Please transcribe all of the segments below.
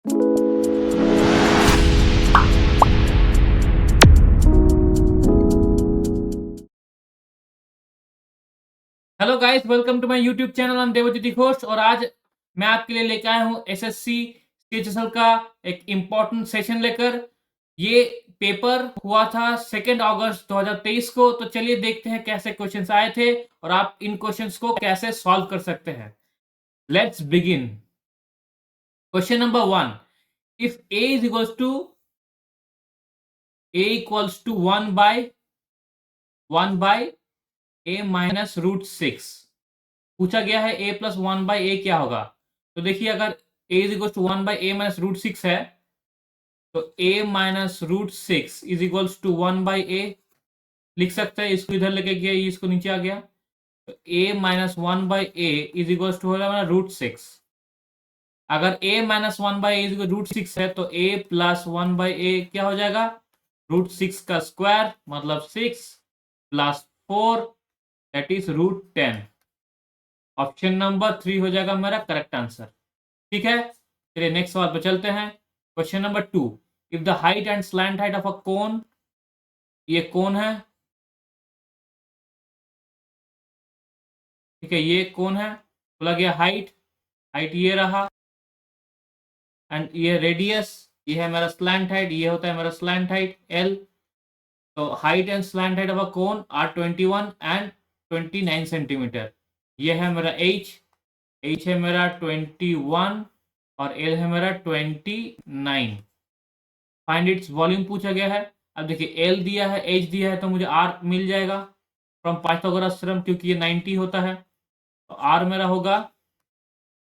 Hello guys, welcome to my YouTube channel. हम देवज्योति घोष और आज मैं आपके लिए लेकर आया हूँ एसएससी सीएचएसएल का एक इम्पोर्टेंट सेशन लेकर। ये पेपर हुआ था 2 अगस्त 2023 को। तो चलिए देखते हैं कैसे क्वेश्चंस आए थे और आप इन क्वेश्चंस को कैसे सॉल्व कर सकते हैं। Let's begin. Question number 1, if a equals to 1 by a minus root 6 पूछा गया है a प्लस 1/a क्या होगा। तो देखिए, अगर a is equal to 1/a minus root 6 है तो a minus root 6 is equals to 1/a लिख सकते हैं। इसको इधर लेके गया, ये इसको नीचे आ गया, तो a minus 1/a is equals to हो जाएगा रूट 6। अगर a minus 1/a is equal root 6 है तो a प्लस 1/a क्या हो जाएगा, रूट 6 का स्क्वायर मतलब 6 plus 4 that is root 10। Option number 3 हो जाएगा मेरा करेक्ट आंसर। ठीक है, चलिए नेक्स्ट सवाल पे चलते हैं। Question number 2, if the height and slant height of a cone, ये कोन है, ठीक है, ये कोन है, बोला गया हाइट, हाइट ये रहा, एंड ये रेडियस, ये है मेरा स्लैंट हाइट, ये होता है मेरा स्लैंट हाइट एल। तो height and slant height of a cone are 21 and 29 centimetre. ये है मेरा एच है मेरा 21 और एल है मेरा 29। फाइंड इट्स वॉल्यूम पूछा गया है। अब देखिए, एल दिया है, एच दिया है, तो मुझे आर मिल जाएगा फ्रॉम पाइथागोरस थ्योरम, क्योंकि ये 90 होता है। तो आर मेरा होगा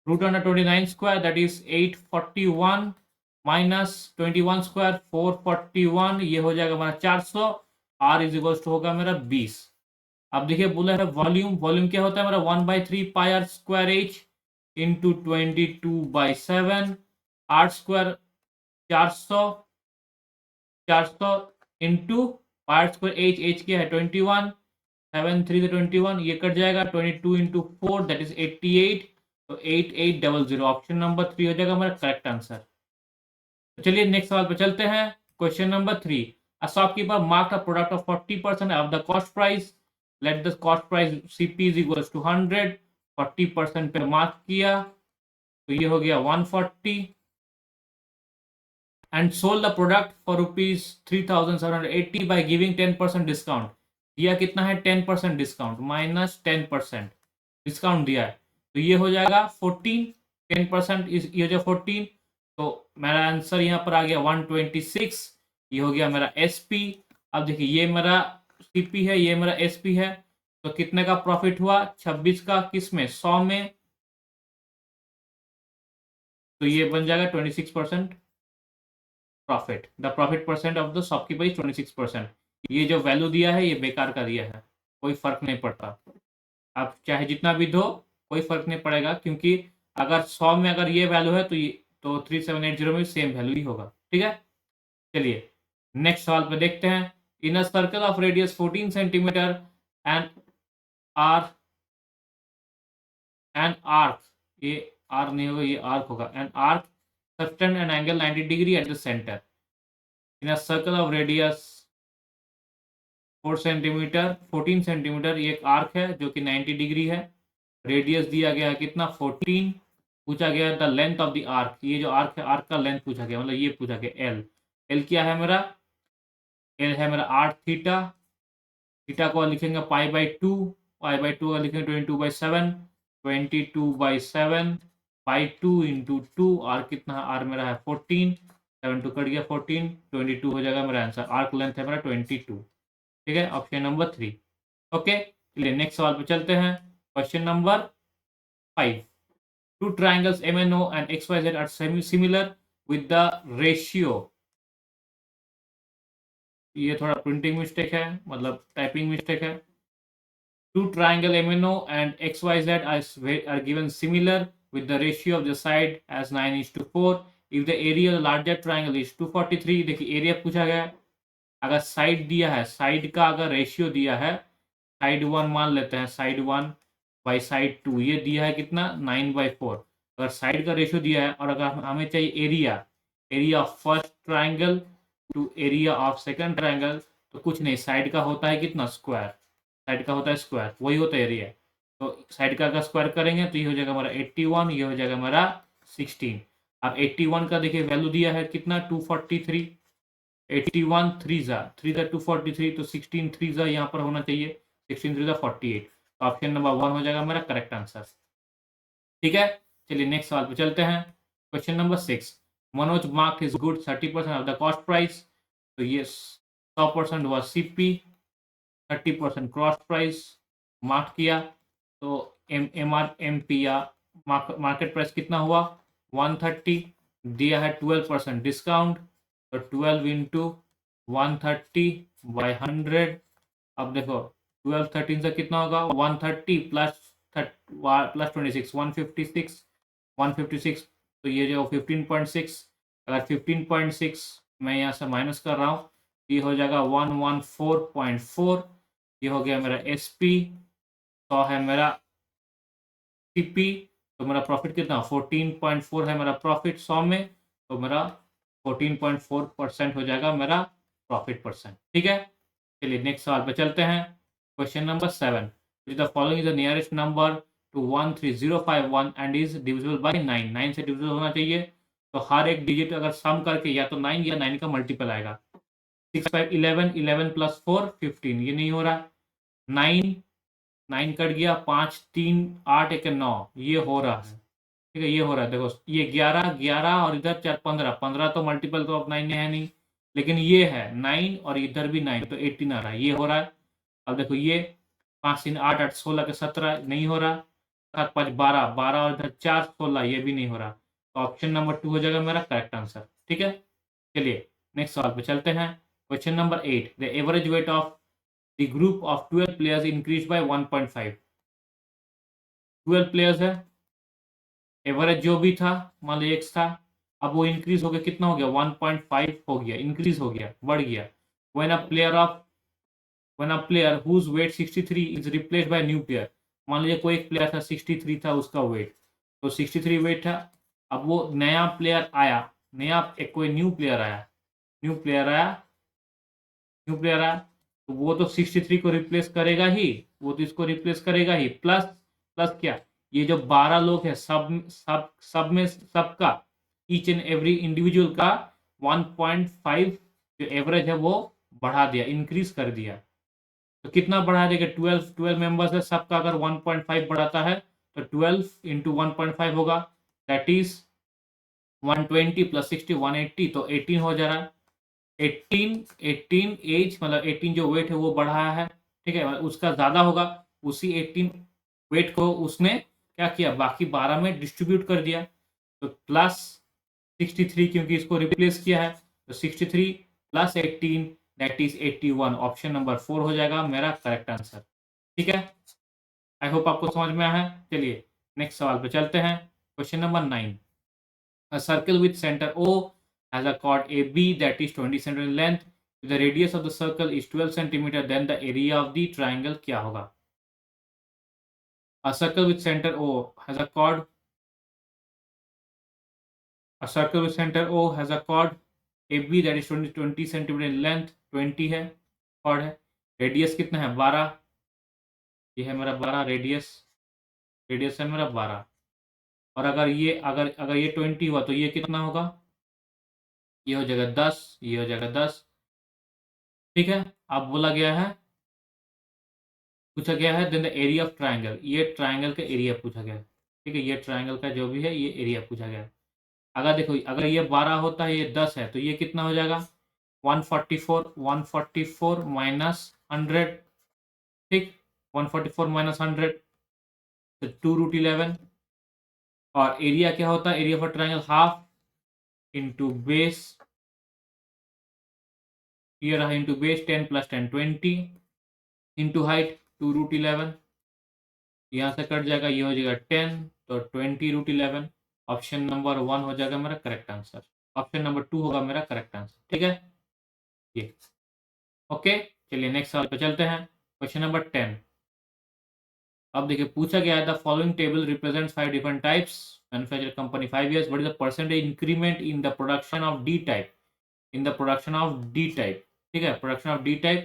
√29 square that is 841 minus 21 square 441, ये हो जाएगा हमारा 400। आर इज इक्वल टू होगा मेरा 20। अब देखिए, बोला है वॉल्यूम, वॉल्यूम क्या होता है मेरा 1/3 pi r square h into 22/7। R square 400, 400 into pi square h, h क्या है 21, 7 3 से 21, ये कट जाएगा, 22 इंटू 4 दैट इज 88। तो 8800, ऑप्शन नंबर 3 हो जाएगा हमारा करेक्ट आंसर। तो चलिए नेक्स्ट सवाल पे चलते हैं। Question number 3, a shopkeeper marked a product of 40% of the cost price, let the cost price CP is equals to 100। 40% पे मार्क किया तो ये हो गया 140, and sold the product for rupees 3780 by giving 10% discount. दिया कितना है 10% डिस्काउंट, माइनस 10% डिस्काउंट दिया है, तो ये हो जाएगा 14। 10% ये हो जाएगा 14। तो मेरा आंसर यहाँ पर आ गया 126। ये हो गया मेरा एसपी। अब देखिए, ये मेरा सीपी है, ये मेरा एसपी है, तो कितने का प्रॉफिट हुआ 26 का, किस में 100 में, तो ये बन जाएगा 26% profit. The profit percent of the shopkeeper is 26%। ये जो वैल्यू दिया है ये बेकार का दिया है, कोई फर्क नहीं पड़ता। आप चाहे जितना भी दो कोई फर्क नहीं पड़ेगा, क्योंकि अगर 100 में अगर ये वैल्यू है तो ये तो 3780 में सेम वैल्यू ही होगा। ठीक है, चलिए नेक्स्ट सवाल पे देखते हैं। In a circle of radius 14 centimetre and r and arc, ये आर नहीं होगा, ये आर्क होगा, and arc sustain an angle 90 degree at the centre. In a circle of radius 4 centimetre 14 centimetre, ये एक आर्क है जो कि 90 डिग्री है। रेडियस दिया गया है कितना 14। पूछा गया है the length of the arc, ये जो आर्क है आर्क का लेंथ पूछा गया, मतलब ये पूछा गया एल। एल क्या है मेरा, एल है मेरा 8 थीटा। थीटा को लिखेंगे पाई/2, पाई/2 का लिखेंगे 22/7, 22/7 बाई 2 इंटू 2। आर कितना है, आर मेरा है 14, 7 2 कट गया 14, 22 हो जाएगा मेरा आंसर। आर्क लेंथ है मेरा 22। ठीक है, ऑप्शन नंबर 3। ओके, चलिए नेक्स्ट सवाल पे चलते हैं। Question number 5, two triangles MNO and XYZ are similar with the ratio, ये थोड़ा प्रिंटिंग मिस्टेक है, मतलब टाइपिंग मिस्टेक है। Two triangle MNO and XYZ are given similar with the ratio of the side as 9:4. If the area of the larger triangle is 243, देखिए area पूछा गया है, अगर साइड दिया है, साइड का अगर रेशियो दिया है, साइड 1 मान लेते हैं, साइड 1 बाई साइड 2, ये दिया है कितना 9/4। अगर साइड का रेशियो दिया है और अगर हमें चाहिए area of first triangle to area of second triangle, तो कुछ नहीं, साइड का होता है कितना, स्क्वायर, साइड का होता है स्क्वायर, वही होता है एरिया। तो साइड का अगर स्क्वायर करेंगे तो ये हो जाएगा हमारा 81, ये हो जाएगा हमारा 16। अब 81 का देखिए वैल्यू दिया है कितना, 243, 81 3 जा 243, तो 16 3 जा यहाँ पर होना चाहिए, 16 3 जा 48। तो ऑप्शन नंबर 1 हो जाएगा मेरा करेक्ट आंसर। ठीक है, चलिए नेक्स्ट सवाल पे चलते हैं। Question number 6, Manoj mark is good 30% of the cost price. तो ये 100% हुआ सीपी, 30% क्रॉस प्राइस मार्क किया, तो एमआरएमपी या मार्केट प्राइस कितना हुआ 130, दिया है 12% डिस्काउंट, तो 12 इंटू 130/100। अब देखो 12 13 से कितना होगा 130 प्लस 26 156, तो ये जो 15.6, अगर 15.6 मैं यहाँ से माइनस कर रहा हूँ, ये हो जाएगा 114.4, ये हो गया मेरा एसपी, 100 है मेरा सीपी, तो मेरा प्रॉफिट कितना 14.4 है मेरा प्रॉफिट 100 में, तो मेरा 14.4% हो जाएगा मेरा प्रॉफिट परसेंट। ठीक है, चलिए नेक्स्ट सवाल पे चलते हैं। Question number 7, the following is the nearest number two 13051 and is divisible by 9, 9 से डिविजिबल होना चाहिए, तो हर एक डिजिट अगर सम करके या तो 9 या 9 का मल्टीपल आएगा। 6 5 11, 11 प्लस 4 15, ये नहीं हो रहा, 9 कट गया, 5 3 8 1 9, ये हो रहा है। ठीक है, ये हो रहा है, देखो ये 11 11 और इधर 4 15 15, तो मल्टीपल तो अब 9 है नहीं, लेकिन ये है 9 और इधर भी 9, तो 18 आ रहा है, ये हो रहा है। अब देखो ये 5 3 8 8 16 के 17 नहीं हो रहा, 7 5 12 12 और इधर 4 16, ये भी नहीं हो रहा, तो ऑप्शन नंबर 2 हो जाएगा मेरा करेक्ट आंसर। ठीक है, चलिए नेक्स्ट सवाल पे चलते हैं। Question number 8, the average weight of the group of 12 players increase by 1.5। 12 players है, एवरेज जो भी था मान लो एक्स था, अब वो इंक्रीज हो गया, कितना हो गया 1.5 हो गया, इंक्रीज हो गया, बढ़ गया। When a player whose weight 63 is replaced by new player, मान लीजिए कोई एक प्लेयर था 63 था उसका वेट, तो 63 वेट था, अब वो नया प्लेयर आया, एक कोई न्यू प्लेयर आया, न्यू प्लेयर आया न्यू प्लेयर आया, तो वो तो 63 को रिप्लेस करेगा ही, वो तो इसको रिप्लेस करेगा ही, प्लस प्लस क्या, ये जो 12 लोग हैं सब में सबका ईच एंड एवरी इंडिविजुअल का 1.5 जो एवरेज है वो बढ़ा दिया, इंक्रीज कर दिया। तो कितना बढ़ा देगा, 12 मेंबर्स है, सबका अगर 1.5 बढ़ाता है तो 12 इंटू 1.5 होगा, दैट इज 120 प्लस 60 180, तो 18 हो जा रहा है। 18 एज मतलब 18 जो वेट है वो बढ़ाया है, ठीक है, उसका ज्यादा होगा, उसी 18 वेट को उसने क्या किया, बाकी 12 में डिस्ट्रीब्यूट कर दिया, तो प्लस 63 क्योंकि इसको रिप्लेस किया है, तो 63 plus 18 that is 81, option number 4 हो जाएगा मेरा करेक्ट आंसर। ठीक है, आई होप आपको समझ में आया है। चलिए नेक्स्ट सवाल पे चलते हैं। Question number 9, a circle with center O has a chord AB that is 20 cm in length. If the radius of the circle is 12 cm, then the area of the triangle क्या होगा? A circle with center O has a chord. A circle with center O has a chord AB that is 20 cm in length. 20 है chord है, radius कितना है 12, ये है मेरा 12 radius है मेरा 12, और अगर ये 20 हुआ तो ये कितना होगा, ये हो जाएगा 10, ये हो जाएगा 10। ठीक है, अब बोला गया है, पूछा गया है then the area of triangle, ये ट्राइंगल का एरिया पूछा गया है। ठीक है, ये ट्राइंगल का जो भी है ये एरिया पूछा गया है। अगर देखो अगर ये 12 होता है, ये 10 है, तो ये कितना हो जाएगा 144 माइनस 100, ठीक, 144 माइनस 100, तो 2√11, और एरिया क्या होता है, area for triangle half into base, ये रहा into base 10 plus 10 20 into height 2√11, यहाँ से कट जाएगा, ये हो जाएगा 10, तो 20√11, ऑप्शन नंबर 1 हो जाएगा मेरा करेक्ट आंसर, ऑप्शन नंबर 2 होगा मेरा करेक्ट आंसर। ठीक है, ये ओके, चलिए नेक्स्ट सवाल पे चलते हैं। क्वेश्चन नंबर 10, अब देखिए पूछा गया है the following table represents 5 different types manufacture company 5 years what is the percentage increment in the production of D type ठीक है production of D type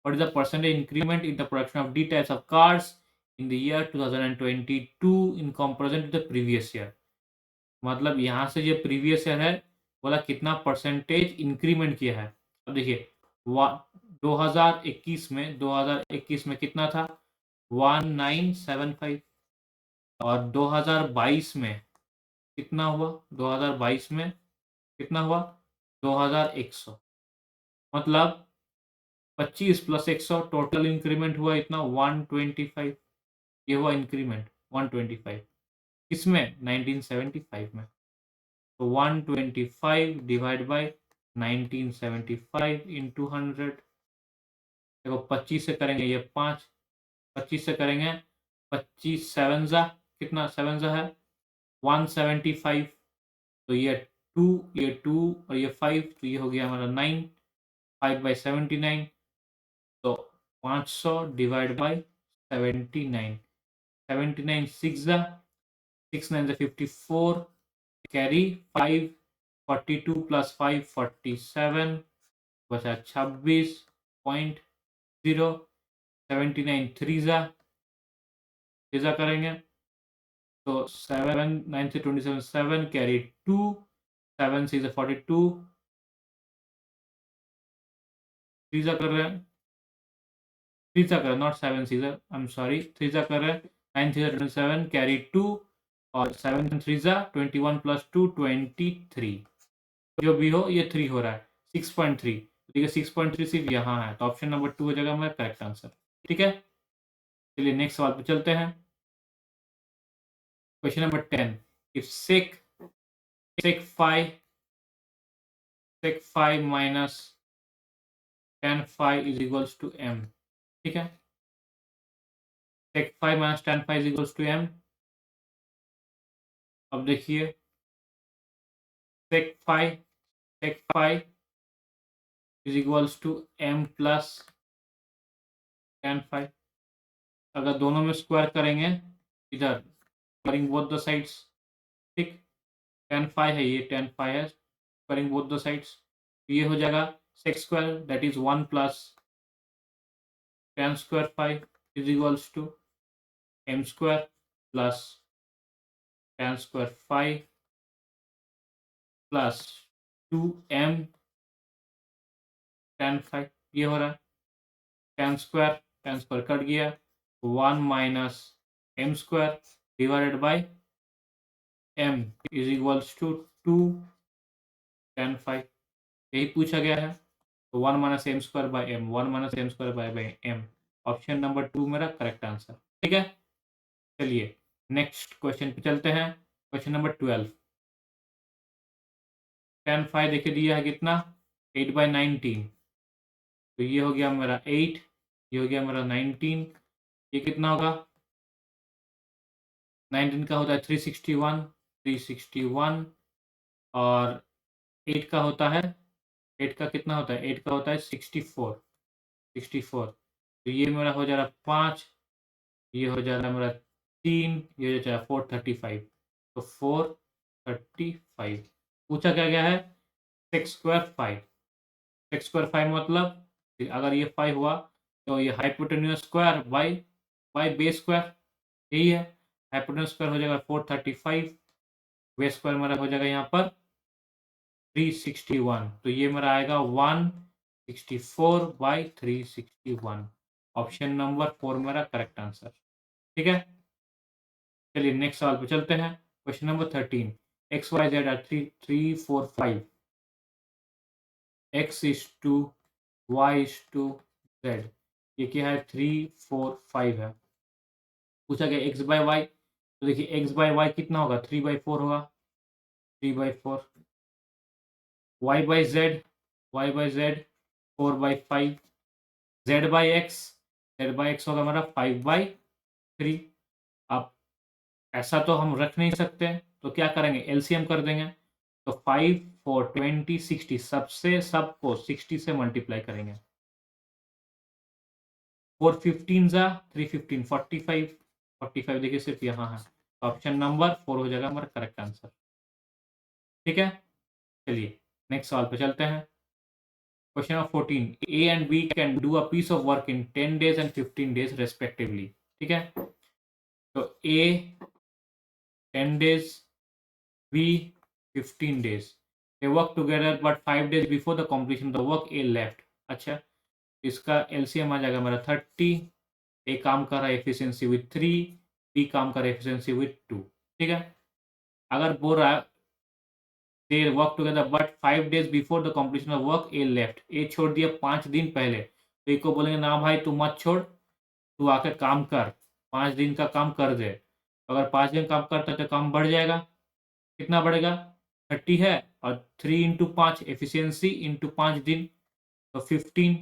what is the percentage increment in the production of D types of cars in the year 2022 इन comparison to the previous year मतलब यहाँ से जो previous year है बोला कितना परसेंटेज इंक्रीमेंट किया है। अब देखिए 2021 में कितना था 1975 और 2022 में कितना हुआ 2022 में कितना हुआ 2100 मतलब 25 प्लस 100 टोटल इंक्रीमेंट हुआ इतना 125 ये हुआ इंक्रीमेंट 125 किसमें 1975 में तो 125 डिवाइड बाय 1975 इंटू 100 देखो 25 से करेंगे ये 5 25 से करेंगे 25 7 जा कितना 7 जा है 175 तो ये 2 और ये 5 तो ये हो गया हमारा 9 5 बाई 79 तो 500 डिवाइड बाई 79 79 6 जा 6 9 जा 54 कैरी 5 42 प्लस 5 47 बचा 26.0 79 3 जा करेंगे तो 7 9 से 27 7 कैरी 2 7 6 42 3 जा कर रहे हैं 3 जा कर रहे हैं नॉट 7 6 आई एम सॉरी 3 जा कर रहे हैं 9 6 27 कैरी 2 और 7 3 जा 21 प्लस 2 23 जो भी हो ये 3 हो रहा है 6.3 ठीक है 6.3 सिर्फ यहाँ है तो ऑप्शन नंबर 2 हो जाएगा मेरा करेक्ट आंसर ठीक है। चलिए नेक्स्ट सवाल पे चलते हैं question number 10 if sec 5 minus tan phi is equals to m ठीक है sec 5 minus tan phi is equals to m अब देखिए sec 5 is equals to m plus tan phi अगर दोनों में स्क्वायर करेंगे इधर स्क्वायरिंग बोथ द साइड्स ठीक tan phi है ये tan phi है स्क्वायरिंग बोथ द साइड्स ये हो जाएगा sec square that is 1 plus tan square phi is equals to m square plus tan square phi plus 2m tan phi ये हो रहा है tan square कट गया 1 minus m square divided by m is equals to 2 tan phi यही पूछा गया है तो 1 minus m square by m 1 minus m square by m option number 2 मेरा करेक्ट आंसर ठीक है। चलिए नेक्स्ट क्वेश्चन पे चलते हैं क्वेश्चन नंबर 12 tan phi देखिए दिया है कितना 8/19 तो ये हो गया मेरा 8 ये हो गया मेरा 19 ये कितना होगा 19 का होता है 361 और 8 का होता है 8 का कितना होता है 8 का होता है 64 तो ये मेरा हो जा रहा है 5 ये हो जा रहा है मेरा 3 ये हो जा रहा है 435 तो 435 पूछा क्या गया है सेक्स स्क्वायर 5 मतलब अगर ये 5 हुआ तो ये hypotenuse square by base square यही है हाइपोटेन्यूस स्क्वायर हो जाएगा 435 बेस स्क्वायर मेरा हो जाएगा यहाँ पर 361 तो ये मेरा आएगा 164/361 ऑप्शन नंबर 4 मेरा करेक्ट आंसर ठीक है। चलिए नेक्स्ट सवाल पे चलते हैं question number 13 x y z are 3 4 5 x is to y is to z ये क्या है 3 4 5 है पूछा गया x बाय y तो देखिए x बाय y कितना होगा 3/4 होगा 3/4 y by z 4/5 z by x होगा हमारा 5/3 अब ऐसा तो हम रख नहीं सकते तो क्या करेंगे एलसीएम कर देंगे तो 5 4 20 60 सबको 60 से मल्टीप्लाई करेंगे 4 15 जा 3 15 45 45 देखिए सिर्फ यहाँ है। ऑप्शन नंबर 4 हो जाएगा हमारा करेक्ट आंसर। ठीक है, चलिए नेक्स्ट सवाल पे चलते हैं। Question number 14, A and B can do a piece of work in 10 days and 15 days respectively. ठीक है, तो A 10 days, B 15 days, they work together but 5 days before the completion of the work A left। अच्छा, इसका LCM आ जाएगा हमारा 30। ए काम कर रहा है एफिशिएंसी विथ 3, बी काम कर रहा है एफिशिएंसी विथ 2। ठीक है, अगर बोल रहा है they work together but 5 days before the completion of work A left, ए छोड़ दिया 5 दिन पहले, तो ए को बोलेंगे ना भाई तू मत छोड़, तू आकर काम कर, 5 दिन का काम कर दे। अगर 5 दिन काम करता तो काम बढ़ जाएगा, कितना बढ़ेगा, 30 है और 3 इंटू 5 एफिशिएंसी इंटू 5 दिन तो 15,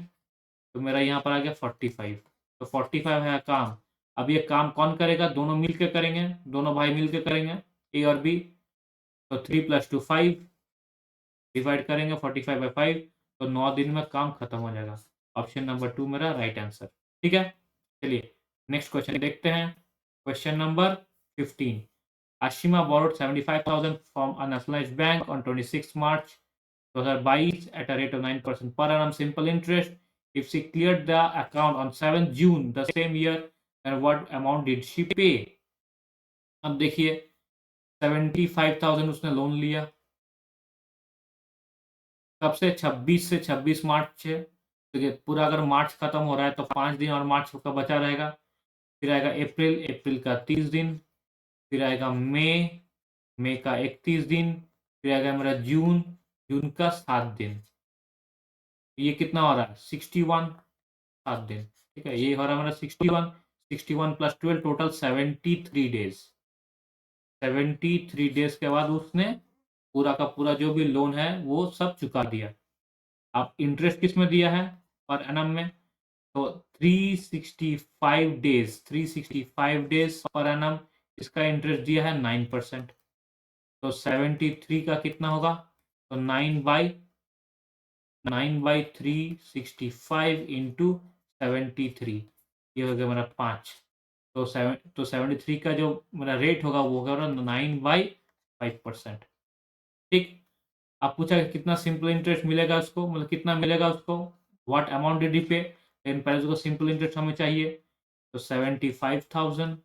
तो मेरा यहाँ पर आ गया 45। तो 45 है काम। अब ये काम कौन करेगा, दोनों मिलकर करेंगे, दोनों भाई मिलकर करेंगे, ए और बी। तो 3 + 2 5, डिवाइड करेंगे 45/5, तो 9 दिन में काम खत्म हो जाएगा। ऑप्शन नंबर 2 मेरा राइट आंसर। ठीक है, चलिए नेक्स्ट क्वेश्चन देखते हैं। Question number 15, Ashima borrowed 75,000 from a nationalized bank on 26 March 2022 at a rate of 9% per annum simple interest. If she cleared the account on 7th June the same year, then what amount did she pay? अब देखिए 75,000 उसने loan लिया, कब से, 26 से 26 मार्च से। देखिए पूरा अगर मार्च खत्म हो रहा है तो 5 दिन और मार्च का बचा रहेगा। फिर आएगा अप्रैल, अप्रैल का 30 दिन, फिर आएगा मई, मई का 31 दिन, फिर आएगा मेरा जून, जून का 7 दिन। ये कितना हो रहा है 61, 7 दिन। ठीक है, ये हो रहा है मेरा 61, 61 + 12 टोटल 73 डेज। 73 डेज के बाद उसने पूरा का पूरा जो भी लोन है वो सब चुका दिया। अब इंटरेस्ट किस में दिया है, पर एनम में, तो 365 डेज, 365 डेज पर एनम इसका इंटरेस्ट दिया है 9%। तो 73 का कितना होगा, तो 9/365 इंटू 73, ये हो गया मेरा 5। तो 73 का जो मेरा रेट होगा वो होगा 9/5%। ठीक, आप पूछा कितना सिंपल इंटरेस्ट मिलेगा उसको, मतलब कितना मिलेगा उसको, व्हाट अमाउंट डिड ही पे, लेकिन पहले उसको सिंपल इंटरेस्ट हमें चाहिए। तो 75,000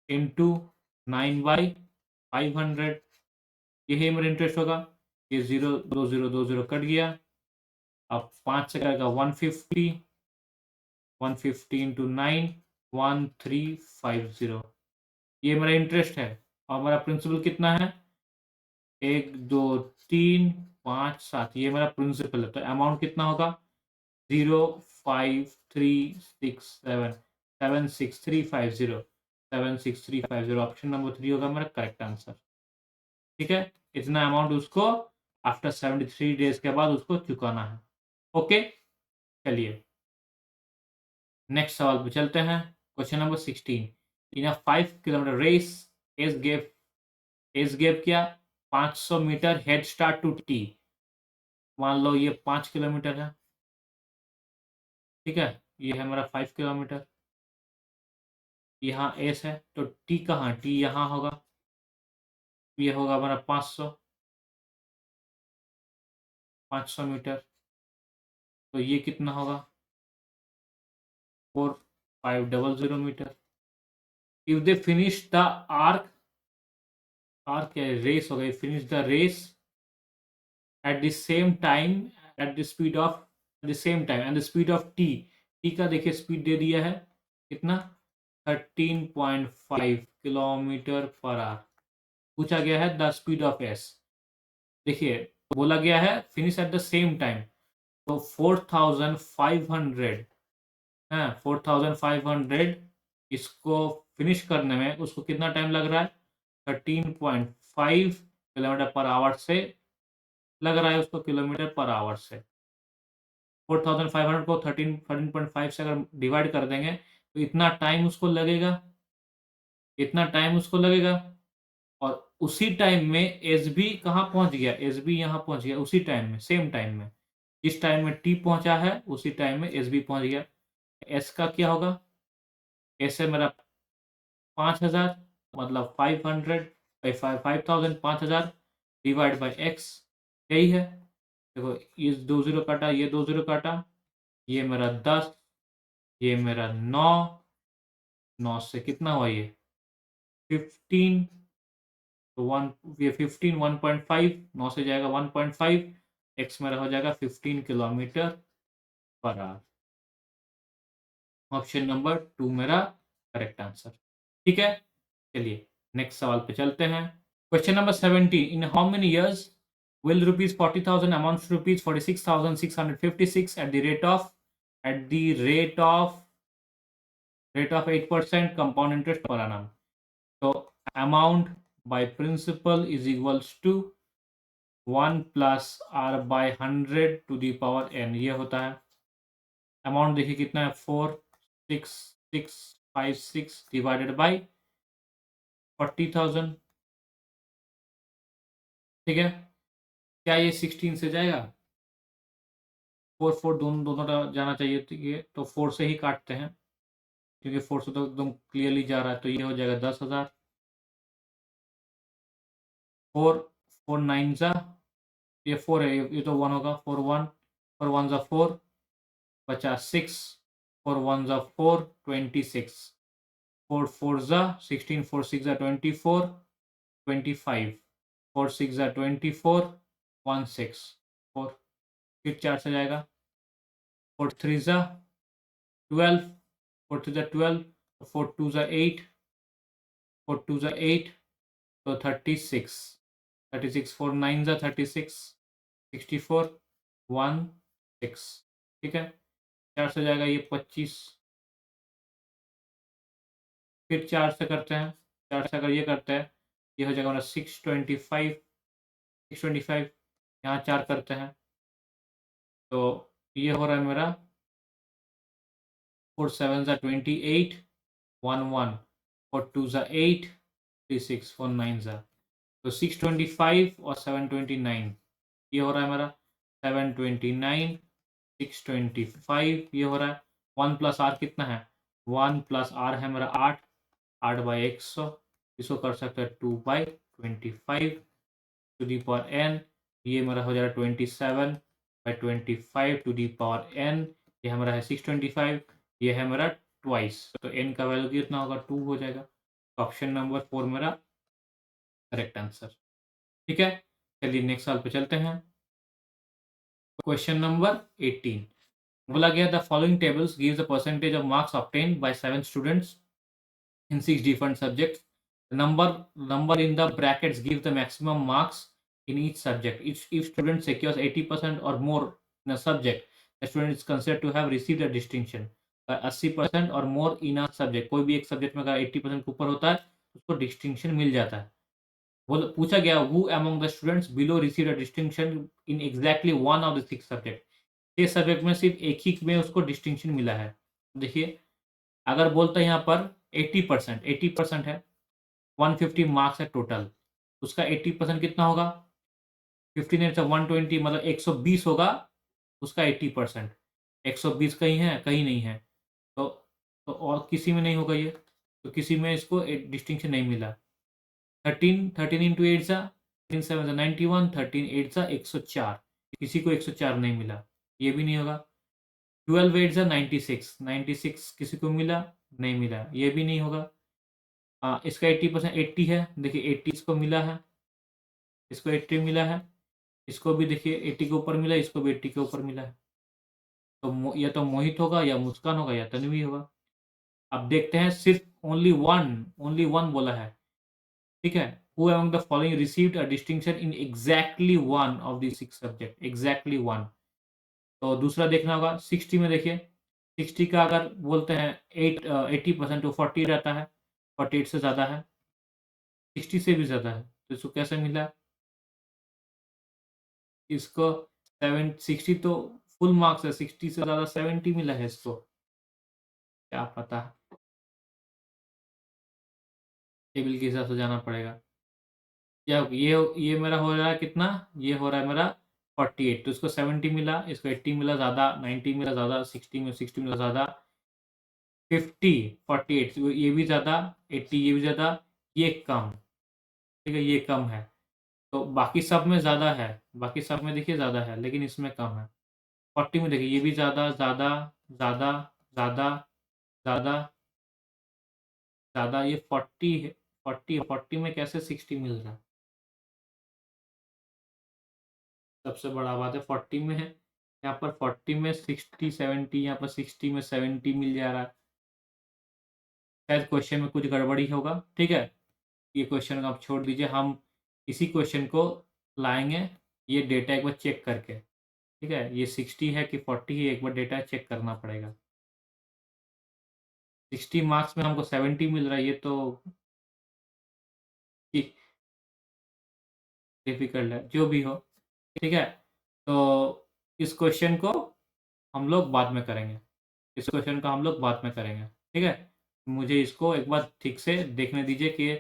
इंटू 9/500, यही मेरा इंटरेस्ट होगा। ये 0 कट गया, अब 5 से करेगा 150, 150 इंटू 9, 1350, ये मेरा इंटरेस्ट है। और मेरा प्रिंसिपल कितना है, 1 2 3 5 7, ये मेरा प्रिंसिपल है। तो अमाउंट कितना होगा, 05367 76350, ऑप्शन नंबर 3 होगा मेरा करेक्ट आंसर। ठीक है, इतना अमाउंट उसको आफ्टर 73 डेज के बाद उसको चुकाना है। ओके, चलिए नेक्स्ट सवाल पे चलते हैं। Question number 16, in a 5 kilometre race S gave क्या, 500 metre head start to T. मान लो ये 5 किलोमीटर है, ठीक है, ये है मेरा 5 किलोमीटर, यहाँ एस है, तो टी कहाँ, टी यहाँ होगा, ये होगा हमारा 500 मीटर, तो ये कितना होगा 4500 metre. If they finish the arc, arc क्या है, रेस हो गई, finish the race at the same time at the speed of, at the same time and the speed of T, T का देखिए स्पीड दे दिया है कितना, 13.5 किलोमीटर पर आवर। पूछा गया है द स्पीड ऑफ एस, देखिए बोला गया है finish at the same time, तो 4500 है, 4500 इसको फिनिश करने में उसको कितना टाइम लग रहा है, 13.5 किलोमीटर पर आवर से लग रहा है उसको, किलोमीटर पर आवर से। 4500 को 13.5 से अगर डिवाइड कर देंगे तो इतना टाइम उसको लगेगा, इतना टाइम उसको लगेगा। और उसी टाइम में एस बी कहाँ पहुंच गया, एस बी यहाँ पहुंच गया उसी टाइम में, सेम टाइम में, जिस टाइम में टी पहुंचा है उसी टाइम में एस बी पहुंच गया। एस का क्या होगा, एस है मेरा 5000 मतलब 500 5000 5000 डिवाइड बाय x, यही है। देखो ये 2 0 काटा, ये 2 0 काटा, ये मेरा 10, ये मेरा 9, 9 से कितना हुआ ये 15, तो 1 ये 15 1.5, 9 से जाएगा 1.5, x मेरा हो जाएगा 15 kilometre per hour. Option number 2 मेरा करेक्ट आंसर। ठीक है, चलिए नेक्स्ट सवाल पे चलते हैं। Question number 70, in how many years will rupees 40,000 amounts to rupees 46,656 at the rate of 8% compound interest per annum. So amount by principal is equals to 1 plus r by 100 to the power n, ये होता है। Amount देखिए कितना है 46656 divided by 40,000। ठीक है, क्या ये 16 से जाएगा? 4 4 दोनों दोनों जाना चाहिए, ठीक है, तो 4 से ही काटते हैं क्योंकि 4 से तो एकदम क्लियरली जा रहा है, तो ये हो जाएगा 10,000। 4 4 9 जा, ये 4 है, ये तो 1 होगा, 4 1 4 1 जा 4 बचा 6, 4 1 जा 4 26, 4 4 जा 16, 4 6 जा 24 25, 4 6 जा 24 16 4, फिर 4 से जाएगा, 4 3 जा 12, 4 3 जा 12, 4 2 जा 8, 4 2 जा 8, तो 36, 36 4 9 जा 36, 64 16। ठीक है, 4 से जाएगा ये 25, फिर 4 से करते हैं, 4 से अगर ये करते हैं, ये हो जाएगा हमारा 625, 625, यहाँ 4 करते हैं, तो ये हो रहा है मेरा 4 7 जा 28 11, 4 2 जा 8 36, 4 9 जा, तो 625 और 729, ये हो रहा है मेरा 729 625, ये हो रहा है। 1 प्लस आर कितना है? 1 प्लस आर है मेरा 8, 8 बाई 100, इसको कर सकते हैं 2 by 25 to the power n, ये मेरा हो जाएगा 27 by 25 to the power n, ये हमारा है 625, ये है मेरा ट्वाइस, तो n का वैल्यू कितना होगा 2 हो जाएगा। ऑप्शन नंबर 4 मेरा करेक्ट आंसर। ठीक है, चलिए नेक्स्ट सवाल पे चलते हैं। क्वेश्चन नंबर 18, बोला गया the following tables gives the percentage of marks obtained by 7 students in 6 different subjects. The number in the brackets give the maximum marks in each subject. If student secures 80% or more in a subject, the student is considered to have received a distinction. 80% और more in a subject, कोई भी एक subject में अगर 80% के ऊपर होता है उसको डिस्टिंक्शन मिल जाता है। वो पूछा गया who among the students below received a distinction in exactly one of the 6 subject, 6 subject में सिर्फ एक ही में उसको डिस्टिंक्शन मिला है। देखिए अगर बोलते हैं यहाँ पर 80% है, 150 मार्क्स है टोटल, उसका 80% कितना होगा? 15 से 120 मतलब 120 होगा उसका 80%। 120 कहीं है, कहीं नहीं है, तो और किसी में नहीं होगा ये, तो किसी में इसको डिस्टिंक्शन नहीं मिला। 13 इंटू 8 सा 13 7 91, 13 8 सा 104, किसी को 104 नहीं मिला, ये भी नहीं होगा। 12 8 सा 96, 96 किसी को मिला नहीं मिला, ये भी नहीं होगा। इसका 80% 80 है, देखिए 80 इसको मिला है, इसको 80 मिला है, इसको भी देखिए 80 के ऊपर मिला, इसको भी 80 के ऊपर मिला है, तो या तो मोहित होगा या मुस्कान होगा या तन्वी होगा। अब देखते हैं सिर्फ ओनली वन बोला है। ठीक है, who among the following received a distinction in exactly one of the 6 subject, exactly one. तो दूसरा देखना होगा 60 में, देखिए 60 का अगर बोलते हैं 80% तो 40 रहता है, 48 से ज़्यादा है, 60 से भी ज़्यादा है, तो इसको कैसे मिला? इसको 60 तो फुल मार्क्स है, 60 से ज़्यादा 70 मिला है इसको, क्या पता, टेबल के हिसाब से जाना पड़ेगा। या ये मेरा हो रहा है कितना? ये हो रहा है मेरा 48, तो इसको 70 मिला, इसको 80 मिला ज़्यादा, 90 मिला ज़्यादा, 60 मिला ज़्यादा, 50, 48 ये भी ज़्यादा, 80 ये भी ज़्यादा, ये कम, ठीक है, ये कम है। तो बाकी सब में ज़्यादा है, बाकी सब में देखिए ज़्यादा है, लेकिन इसमें कम है। 40 में देखिए ये भी ज़्यादा, ज़्यादा, ज़्यादा, ज़्यादा, ज़्यादा, ज़्यादा, ये 40 है, 40 40 में कैसे 60 मिल रहा है? सबसे बड़ा बात है 40 में है, यहाँ पर 40 में 60, 70, यहाँ पर 60 में 70 मिल जा रहा है। शायद क्वेश्चन में कुछ गड़बड़ी होगा, ठीक है? ये क्वेश्चन आप छोड़ दीजिए, हम इसी क्वेश्चन को लाएँगे, ये डेटा एक बार चेक करके, ठीक है? ये 60 है कि 40 है, एक बार डेटा चेक करना पड़ेगा। 60 मार्क्स में हमको 70 मिल रहा है, ये तो डिफ़िकल्ट है, जो भी हो, ठीक है? तो इस क्वेश्चन को हम लोग बाद में करेंगे, इस क्वेश्चन को हम लोग बाद में करेंगे, ठीक है? मुझे इसको एक बार ठीक से देखने दीजिए कि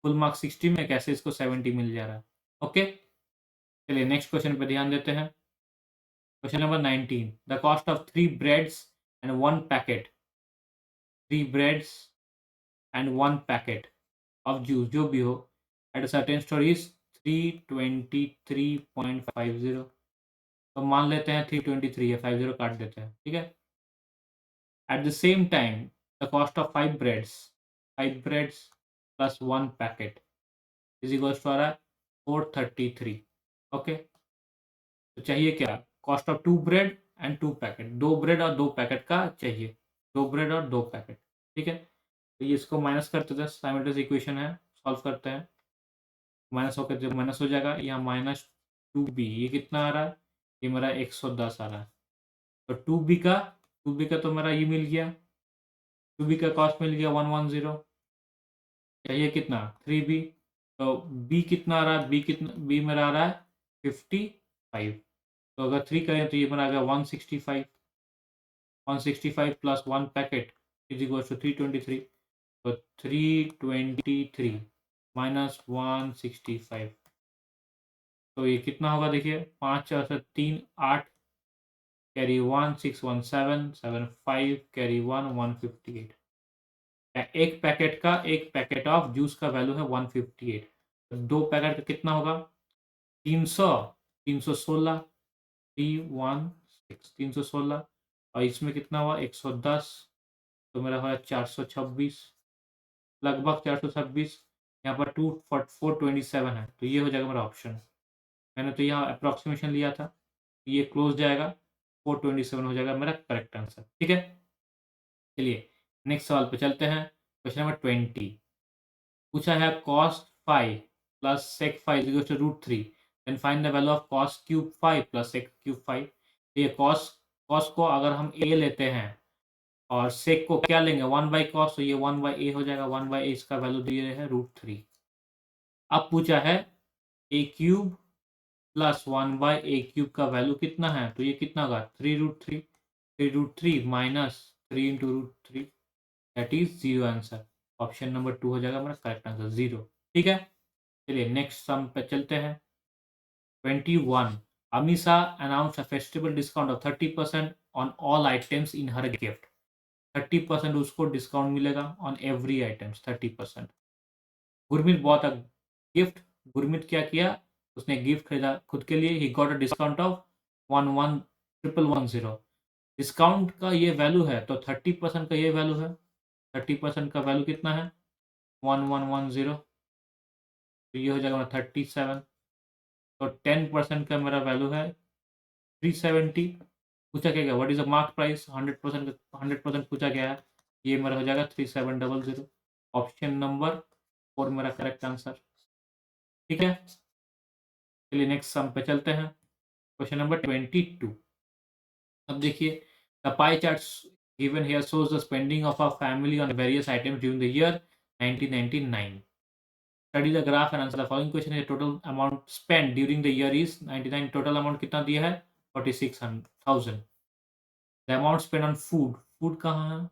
फुल मार्क्स 60 में कैसे इसको 70 मिल जा रहा है, ओके? चलिए नेक्स्ट क्वेश्चन पे ध्यान देते हैं। Question number 19, the cost of 3 breads and 1 packet, 3 breads and 1 packet of juice जो भी हो at a certain store is 323.50। तो मान लेते हैं 323 है, 50 काट देते हैं, ठीक है? At the same time the cost of 5 breads plus 1 packet is equals to आ रहा है 433, ओके? तो चाहिए क्या? Cost of 2 bread and 2 packet, 2 bread और 2 पैकेट का चाहिए, 2 ब्रेड और 2 पैकेट, ठीक है? तो ये इसको माइनस करते थे, साइमल्टेनियस इक्वेशन है, सॉल्व करते हैं। माइनस होकर जब माइनस हो जाएगा, यहाँ -2b, ये कितना आ रहा है? ये मेरा 110 आ रहा है। तो 2b का तो मेरा ये मिल गया, 2b का कॉस्ट मिल गया 110। चाहिए कितना? 3b। तो b कितना आ रहा है? b मेरा आ रहा है 55। तो अगर 3 करें तो ये मेरा आ गया 165। 165 plus 1 packet is equal to 323। तो 323 माइनस 165, तो ये कितना होगा देखिए, 5 4 से 3 8, कैरी 1 6 1 7 7 5, कैरी 1 158। एक पैकेट ऑफ जूस का वैल्यू है 158। तो 2 पैकेट का कितना होगा? 300, 316, 316, 316, और इसमें कितना हुआ? 110, तो मेरा हुआ 426, लगभग 426। यहाँ पर 427 है, तो ये हो जाएगा मेरा ऑप्शन। मैंने तो यहाँ अप्रॉक्सीमेशन लिया था, ये क्लोज जाएगा, 427 हो जाएगा मेरा करेक्ट आंसर, ठीक है? चलिए नेक्स्ट सवाल पे चलते हैं। क्वेश्चन नंबर 20 पूछा है, cos 5 plus sec 5 equal to √3, then find the value of cos cube 5 plus sec cube 5। ये cos को अगर हम a लेते हैं और sec को क्या लेंगे? 1/cos, तो ये 1/a हो जाएगा, 1/a इसका वैल्यू दिए है √3। अब पूछा है a cube plus 1/a cube का वैल्यू कितना है? तो ये कितना होगा? 3√3, 3√3 minus 3 into √3, that is 0 answer. Option number 2 हो जाएगा मेरा करेक्ट आंसर, 0, ठीक है? चलिए नेक्स्ट सम पे चलते हैं। 21, Amisha announce a festival discount of 30% on all items in her gift. 30% उसको डिस्काउंट मिलेगा on every items, 30%। Gurmeet bought a gift, Gurmeet क्या किया? उसने गिफ्ट खरीदा खुद के लिए, he got a discount of 11,110। Discount का ये वैल्यू है, तो 30% का ये वैल्यू है, 30% का वैल्यू कितना है? 1110, तो ये हो जाएगा 37। तो 10% का मेरा वैल्यू है 370। पूछा क्या गया? What is the mark price? 100% पूछा गया है, ये मेरा हो जाएगा 3700। ऑप्शन नंबर 4 मेरा करेक्ट आंसर, ठीक है? चलिए नेक्स्ट सम पे चलते हैं। Question number 22। अब देखिए, the pie chart given here shows the spending of a family on various items during the year 1999. Study the graph and answer the following question. The total amount spent during the year is 99। Total amount कितना दिया है? 46,000। The amount spend on food, food कहाँ है?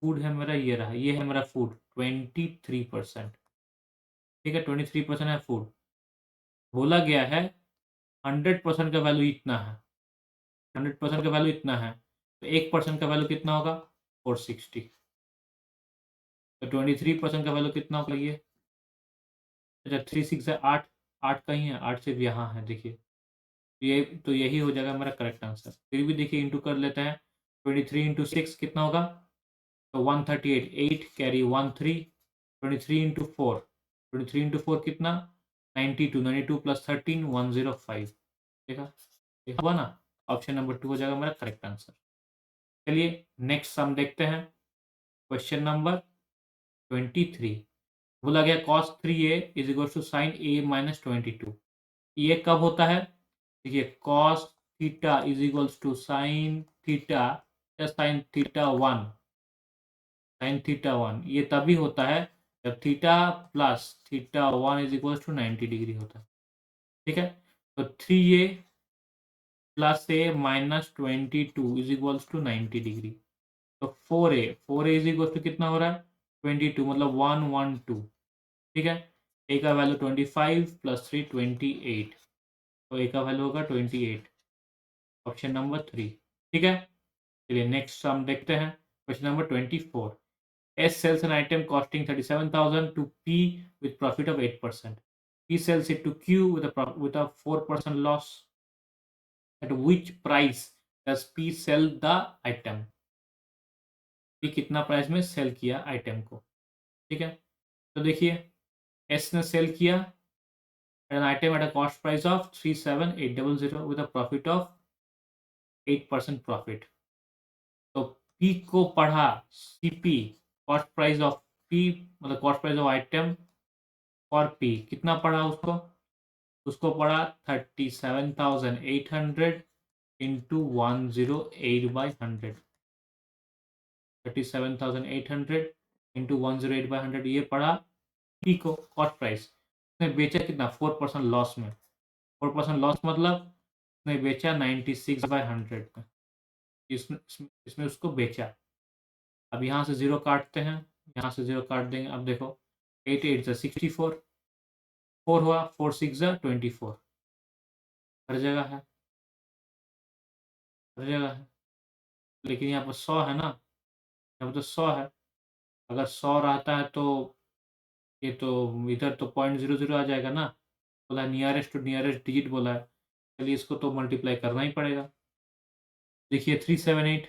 Food है मेरा, ये रहा, ये है मेरा फूड, 23%, ठीक है? 23% है फूड। बोला गया है 100% का वैल्यू इतना है, 100% का वैल्यू इतना है, तो 1% का वैल्यू कितना होगा? 460। तो 23% का वैल्यू कितना होगा ये? अच्छा 3 6 है 8, 8 कहीं है, 8 सिर्फ यहाँ है देखिए। ये तो यही हो जाएगा मेरा करेक्ट आंसर। फिर भी देखिए इंटू कर लेते हैं। 23 इंटू 6 कितना होगा? तो 138, 8 कैरी 1 3। 23 इंटू 4, 23 इंटू 4 कितना? 92, 92 प्लस 13 105। देखा ये हुआ ना? ऑप्शन नंबर 2 हो जाएगा मेरा करेक्ट आंसर। चलिए नेक्स्ट सम देखते हैं। क्वेश्चन नंबर 23 बोला गया cos 3a is equal to sine a minus 22। ये कब होता है? देखिए cos theta is equals to sine theta या साइन थीटा 1, साइन थीटा 1 ये तभी होता है जब theta plus theta 1 is equals to 90 degree होता है। ठीक है, तो 3a plus a minus 22 is equals to 90 degree. तो 4a इज इक्वल्स टू कितना हो रहा है? 22 मतलब 112। ठीक है, ए का वैल्यू 25 प्लस 3 28, तो ए का वैल्यू होगा 28, ऑप्शन नंबर 3। ठीक है, चलिए नेक्स्ट हम देखते हैं question number 24। S sells an item costing 37,000 to P with profit of 8%. P sells it to Q with a 4% loss. At which price does P sell the item? P कितना price में cell किया item को? ठीक है, तो देखिए S ने cell किया an item at a cost price of 37,800 with a profit of 8% profit. तो P को पढ़ा CP cost price of P मतलब कॉस्ट प्राइस ऑफ आइटम और P कितना पढ़ा उसको पढ़ा 37,800 इंटू 108/100। 37,800 इंटू 108/100 ये पढ़ा P को कॉस्ट प्राइस। उसने बेचा कितना? 4% लॉस में। 4% लॉस मतलब उसने बेचा 96/100 में। इसमें उसको बेचा। अब यहाँ से 0 काटते हैं, यहाँ से 0 काट देंगे। अब देखो 8 8 से 64, 4 हुआ, 4 6 24, हर जगह है, हर जगह है। लेकिन यहाँ पर 100 है ना, यहाँ पर तो 100 है। अगर 100 रहता है तो ये तो इधर तो 0.00 आ जाएगा ना। बोला नियरेस्ट टू नियरेस्ट डिजिट बोला है, चलिए इसको तो मल्टीप्लाई करना ही पड़ेगा। देखिए 378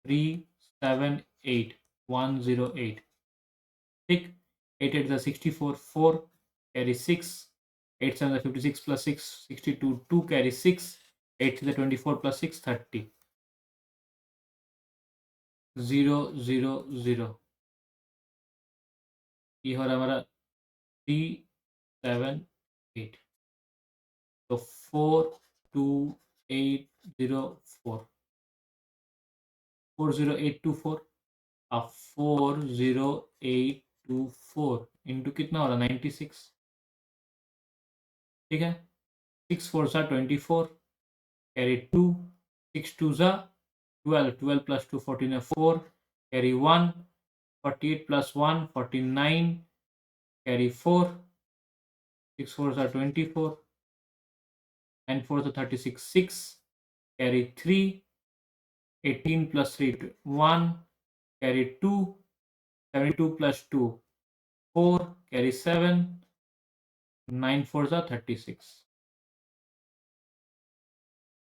378 108। ठीक, 8 8 64, 4 कैरी 6, 8 7 56 प्लस 6 62, 2 कैरी 6, 8 3 24 प्लस 6 30, 0 0 0। ये हो रहा है हमारा 378। तो 42804, 40824। अब 40824 इंटू कितना हो रहा है? 96। ठीक है, 6 4 सा 24 कैरी 2, 6 2 सा 12, 12 प्लस 2 14 है 4 कैरी 1, 48 प्लस 1 49 कैरी 4, 6 4 सा 24 and 4 सा 36 6 carry 3, 18 plus 3 1 carry 2, 72 plus 2 4 carry 7, 9 4 सा 36।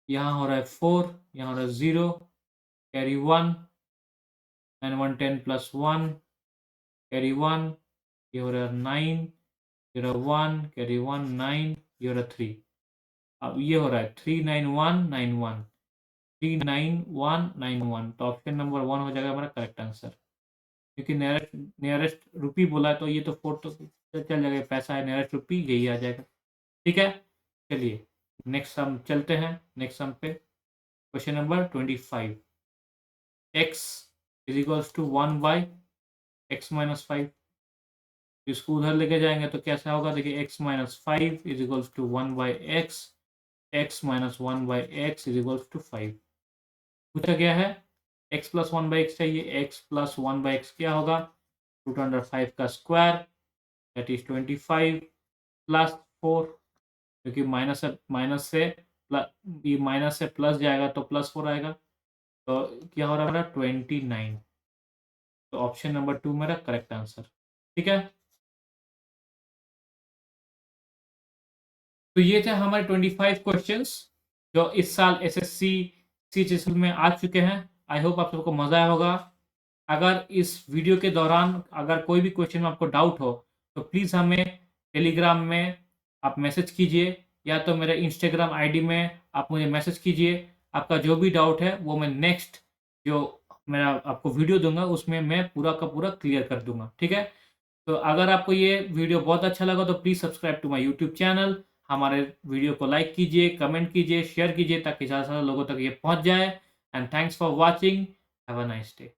यहाँ हो रहा है 4, यहाँ हो रहा है 0 कैरी 1 9 1 10 प्लस 1 कैरी 1, ये हो रहा है 9, ये हो रहा है 1 कैरी 1 9, ये हो रहा है 3। अब ये हो रहा है 39191, 39191। तो ऑप्शन नंबर 1 हो जाएगा हमारा करेक्ट आंसर, क्योंकि नियरेस्ट नियरेस्ट रुपी बोला है तो ये तो 4 तो चल जाएगा, पैसा है नियरेस्ट रुपी यही आ जाएगा। ठीक है, चलिए नेक्स्ट सम चलते हैं। नेक्स्ट सम पे question number 25। x is equals to 1/x-5। इसको उधर लेके जाएंगे तो कैसा होगा? देखिए x-5 is equals to 1/x, x-1/x is equals to 5। पूछा गया है x प्लस 1/x चाहिए। x प्लस 1/x क्या होगा? √5 का स्क्वायर दैट इज 25 प्लस 4, क्योंकि माइनस से प्लस, ये माइनस से प्लस जाएगा तो प्लस 4 आएगा। तो क्या हो रहा है मेरा 29। तो ऑप्शन नंबर 2 मेरा करेक्ट आंसर। ठीक है, तो ये थे हमारे 25 क्वेश्चंस जो इस साल एसएससी सीजीएल में आ चुके हैं। आई होप आप सबको मजा आया होगा। अगर इस वीडियो के दौरान अगर कोई भी क्वेश्चन में आपको डाउट हो तो प्लीज़ हमें टेलीग्राम में आप मैसेज कीजिए या तो मेरे इंस्टाग्राम आईडी में आप मुझे मैसेज कीजिए। आपका जो भी डाउट है वो मैं नेक्स्ट जो मेरा आपको वीडियो दूंगा उसमें मैं पूरा का पूरा क्लियर कर दूंगा। ठीक है, तो अगर आपको ये वीडियो बहुत अच्छा लगा तो please subscribe to my YouTube channel. हमारे वीडियो को लाइक कीजिए, कमेंट कीजिए, शेयर कीजिए ताकि ज़्यादा से ज़्यादा लोगों तक ये पहुंच जाए। And thanks for watching. Have a nice day.